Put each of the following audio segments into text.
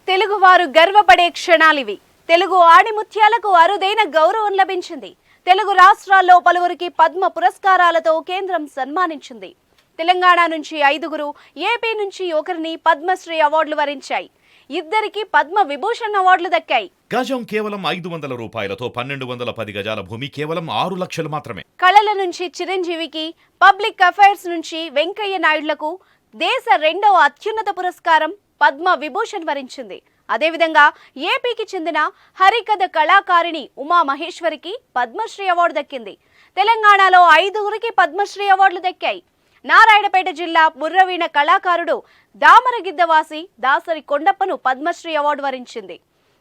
తెలుగువారు గర్వపడే క్షణాలివి. తెలుగు ఆణిముత్యాలకు అరుదైన గౌరవం లభించింది. తెలుగు రాష్ట్రాల్లో పలువురికి పద్మ పురస్కారాలతో కేంద్రం సన్మానించింది. తెలంగాణ నుంచి 5గురు, ఏపీ నుంచి ఒకరిని పద్మశ్రీ అవార్డులు వరించాయి. ఇద్దరికి పద్మ విభూషణ్ అవార్డులు దక్కాయి. గజం కేవలం 500 రూపాయలతో 1210 గజాల భూమి కేవలం 6 లక్షలు మాత్రమే. కళల నుంచి చిరంజీవికి, పబ్లిక్ అఫైర్స్ నుంచి వెంకయ్య నాయుడులకు దేశ రెండవ అత్యున్నత పురస్కారం పద్మ విభూషణ్ వరించింది. అదేవిధంగా ఏపీకి చెందిన హరికథ కళాకారిణి ఉమా మహేశ్వరికి పద్మశ్రీ అవార్డు దక్కింది. తెలంగాణలో 5గురికి పద్మశ్రీ అవార్డులు దక్కాయి. నారాయణపేట జిల్లా బుర్రవీణ కళాకారుడు దామరగిద్దవాసి దాసరి కొండప్పను పద్మశ్రీ అవార్డు వరించింది.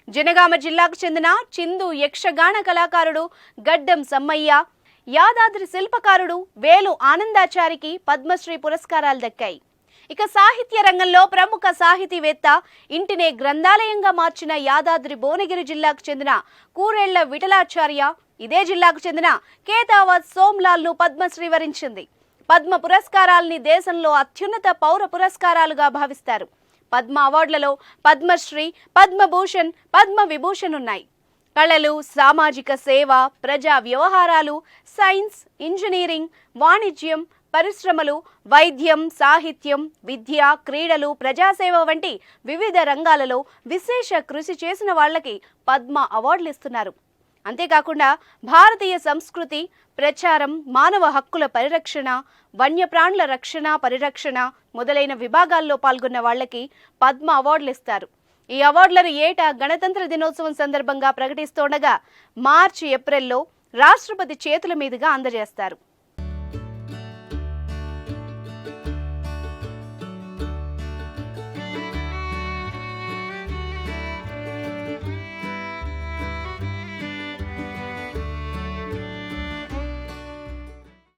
జనగామ జిల్లాకు చెందిన చిందు యక్షగాన కళాకారుడు గడ్డం సమ్మయ్య, యాదాద్రి శిల్పకారుడు వేలు ఆనందాచారికి పద్మశ్రీ పురస్కారాలు దక్కాయి. ఇక సాహిత్య రంగంలో ప్రముఖ సాహితీవేత్త, ఇంటినే గ్రంథాలయంగా మార్చిన యాదాద్రి భువనగిరి జిల్లాకు చెందిన కూరెళ్ల విఠలాచార్య, ఇదే జిల్లాకు చెందిన కేతావత్ సోమ్లాల్ను పద్మశ్రీ వరించింది. పద్మ పురస్కారాల్ని దేశంలో అత్యున్నత పౌర పురస్కారాలుగా భావిస్తారు. పద్మ అవార్డులలో పద్మశ్రీ, పద్మభూషణ్, పద్మ విభూషణ్ ఉన్నాయి. కళలు, సామాజిక సేవ, ప్రజా వ్యవహారాలు, సైన్స్, ఇంజనీరింగ్, వాణిజ్యం, పరిశ్రమలు, వైద్యం, సాహిత్యం, విద్య, క్రీడలు, ప్రజాసేవ వంటి వివిధ రంగాలలో విశేష కృషి చేసిన వాళ్లకి పద్మ అవార్డులు ఇస్తున్నారు. అంతేకాకుండా భారతీయ సంస్కృతి, ప్రచారం, మానవ హక్కుల పరిరక్షణ, వన్యప్రాణుల రక్షణ, పరిరక్షణ మొదలైన విభాగాల్లో పాల్గొన్న వాళ్లకి పద్మ అవార్డులు ఇస్తారు. ఈ అవార్డులను ఏటా గణతంత్ర దినోత్సవం సందర్భంగా ప్రకటిస్తుండగా మార్చి, ఏప్రిల్లో రాష్ట్రపతి చేతుల మీదుగా అందజేస్తారు.